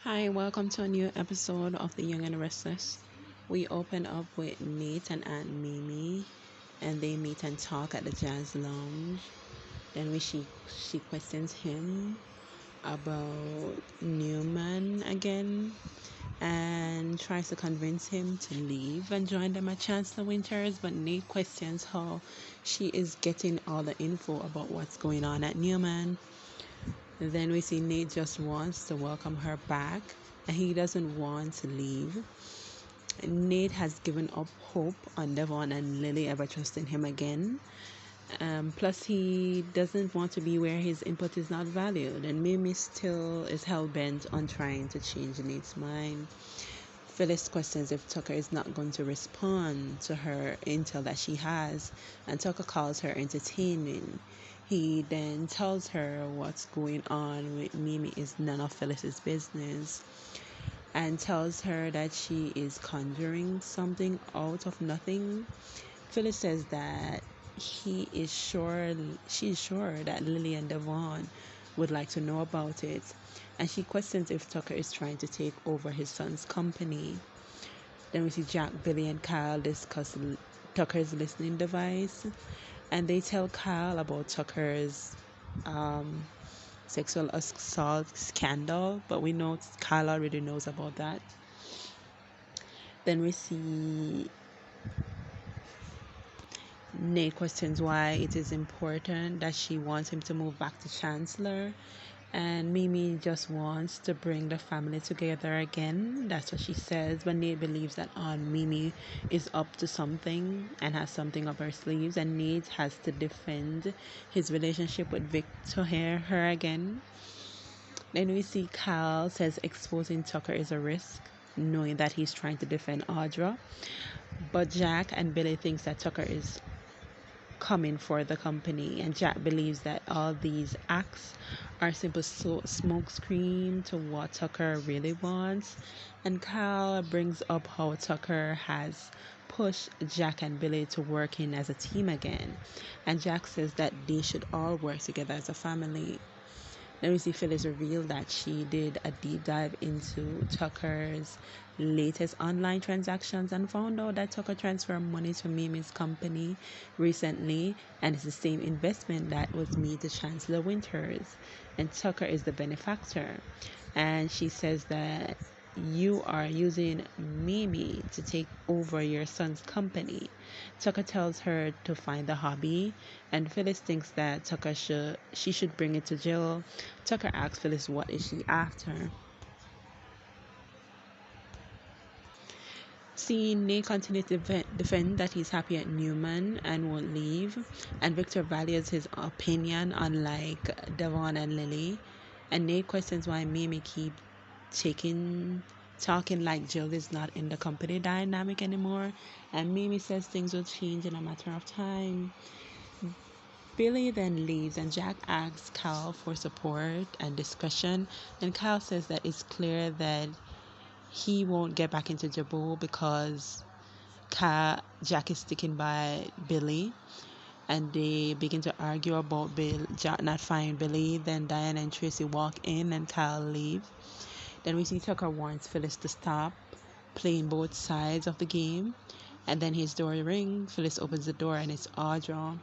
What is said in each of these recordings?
Hi, welcome to a new episode of The Young and Restless. We open up with Nate and Aunt Mimi, and they meet and talk at the jazz lounge. Then she questions him about Newman again and tries to convince him to leave and join them at Chancellor Winters. But Nate questions how she is getting all the info about what's going on at Newman. Then we see Nate just wants to welcome her back and he doesn't want to leave. Nate has given up hope on Devon and Lily ever trusting him again. Plus, he doesn't want to be where his input is not valued, and Mimi still is hell bent on trying to change Nate's mind. Phyllis questions if Tucker is not going to respond to her intel that she has, and Tucker calls her entertaining. He then tells her what's going on with Mimi is none of Phyllis's business and tells her that she is conjuring something out of nothing. Phyllis says that she is sure that Lily and Devon would like to know about it, and she questions if Tucker is trying to take over his son's company. Then we see Jack, Billy, and Kyle discuss Tucker's listening device, and they tell Kyle about Tucker's um, sexual assault scandal, but we know Kyle already knows about that. Then we see Nate questions why it is important that she wants him to move back to Chancellor. And Mimi just wants to bring the family together again. That's what she says. But Nate believes that Aunt Mimi is up to something and has something up her sleeves. And Nate has to defend his relationship with Vic to her again. Then we see Cal says exposing Tucker is a risk, knowing that he's trying to defend Audra. But Jack and Billy thinks that Tucker is coming for the company, and Jack believes that all these acts are simple smoke screen to what Tucker really wants. And Kyle brings up how Tucker has pushed Jack and Billy to working as a team again, and Jack says that they should all work together as a family. Then we see Phyllis reveal that she did a deep dive into Tucker's latest online transactions and found out that Tucker transferred money to Mimi's company recently, and it's the same investment that was made to Chancellor Winters. And Tucker is the benefactor. And she says that you are using Mimi to take over your son's company. Tucker tells her to find the hobby, and Phyllis thinks that she should bring it to Jill. Tucker asks Phyllis what is she after. Seeing Nate continue to defend that he's happy at Newman and won't leave, and Victor values his opinion unlike Devon and Lily, and Nate questions why Mimi keep taking talking like Jill is not in the company dynamic anymore, and Mimi says things will change in a matter of time. Billy then leaves, and Jack asks Kyle for support and discretion, and Kyle says that it's clear that he won't get back into Jabot because Jack is sticking by Billy, and they begin to argue about Jack not finding Billy. Then Diana and Tracy walk in, and Kyle leave. Then we see Tucker warns Phyllis to stop playing both sides of the game. And then his door rings. Phyllis opens the door and it's Audra.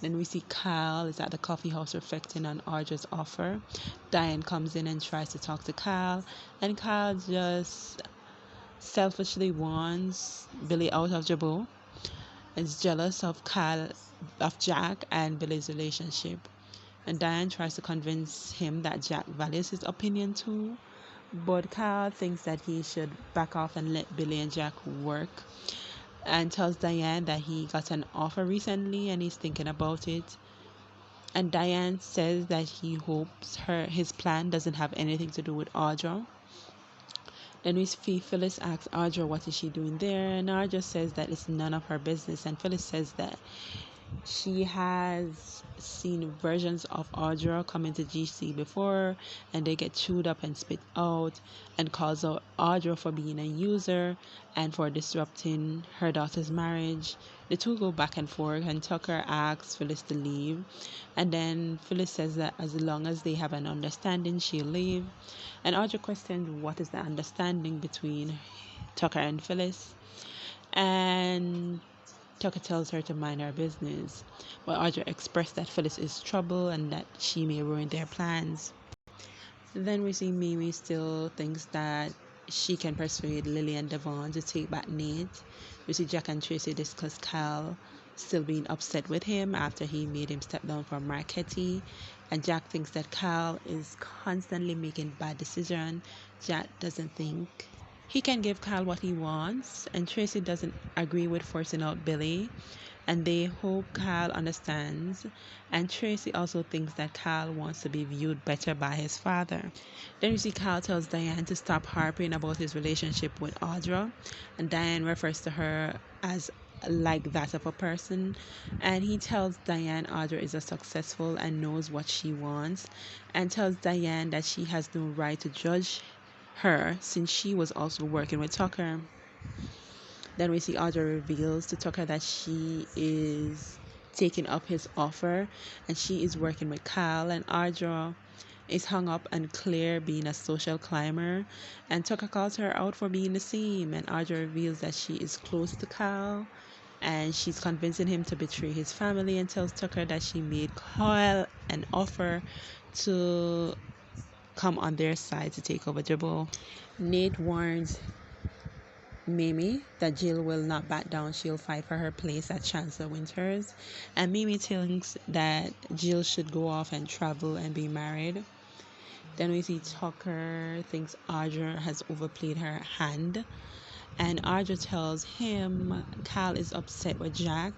Then we see Kyle is at the coffee house reflecting on Audra's offer. Diane comes in and tries to talk to Kyle. And Kyle just selfishly wants Billy out of Jabot. Is jealous of Jack and Billy's relationship. And Diane tries to convince him that Jack values his opinion too. But Kyle thinks that he should back off and let Billy and Jack work, and tells Diane that he got an offer recently and he's thinking about it. And Diane says that he hopes his plan doesn't have anything to do with Audra. Then we see Phyllis asks Audra what is she doing there, and Audra says that it's none of her business, and Phyllis says that She has seen versions of Audra come into GC before, and they get chewed up and spit out, and calls out Audra for being a user and for disrupting her daughter's marriage. The two go back and forth, and Tucker asks Phyllis to leave, and then Phyllis says that as long as they have an understanding, she'll leave. And Audra questions what is the understanding between Tucker and Phyllis, and Tucker tells her to mind her business, but Audra expressed that Phyllis is trouble and that she may ruin their plans. Then we see Mimi still thinks that she can persuade Lily and Devon to take back Nate. We see Jack and Tracy discuss Cal still being upset with him after he made him step down from Marquetti. And Jack thinks that Cal is constantly making bad decisions. Jack doesn't think he can give Cal what he wants, and Tracy doesn't agree with forcing out Billy, and they hope Cal understands. And Tracy also thinks that Cal wants to be viewed better by his father. Then you see Cal tells Diane to stop harping about his relationship with Audra, and Diane refers to her as like that of a person, and he tells Diane Audra is a successful and knows what she wants, and tells Diane that she has no right to judge her since she was also working with Tucker. Then we see Audra reveals to Tucker that she is taking up his offer and she is working with Kyle, and Audra is hung up on Claire being a social climber, and Tucker calls her out for being the same, and Audra reveals that she is close to Kyle and she's convincing him to betray his family, and tells Tucker that she made Kyle an offer to come on their side to take over Jabal. Nate warns Mimi that Jill will not back down. She'll fight for her place at Chancellor Winters. And Mimi thinks that Jill should go off and travel and be married. Then we see Tucker thinks Audra has overplayed her hand. And Audra tells him Cal is upset with Jack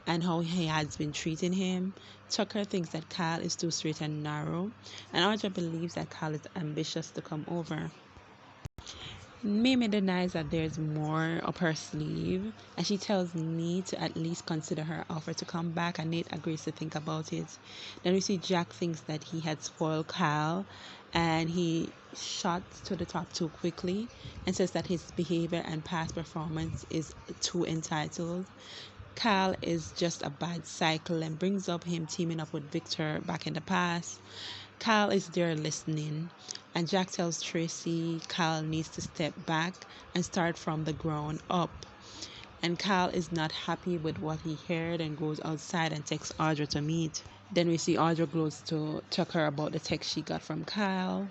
and how he has been treating him. Tucker thinks that Cal is too straight and narrow. And Audra believes that Cal is ambitious to come over. Mimi denies that there's more up her sleeve, and she tells Nate to at least consider her offer to come back, and Nate agrees to think about it. Then we see Jack thinks that he had spoiled Cal, and he shot to the top too quickly, and says that his behavior and past performance is too entitled. Cal is just a bad cycle and brings up him teaming up with Victor back in the past. Kyle is there listening, and Jack tells Tracy Kyle needs to step back and start from the ground up. And Kyle is not happy with what he heard and goes outside and texts Audra to meet. Then we see Audra goes to Tucker about the text she got from Kyle.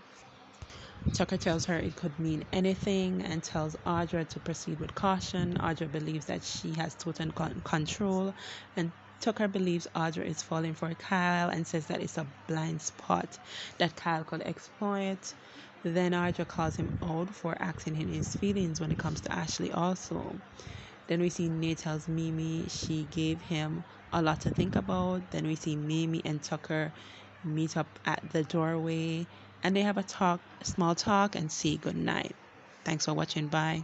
Tucker tells her it could mean anything and tells Audra to proceed with caution. Audra believes that she has total control, and Tucker believes Audra is falling for Kyle and says that it's a blind spot that Kyle could exploit. Then Audra calls him out for acting in his feelings when it comes to Ashley also. Then we see Nate tells Mimi she gave him a lot to think about. Then we see Mimi and Tucker meet up at the doorway and they have a small talk and say good night. Thanks for watching. Bye.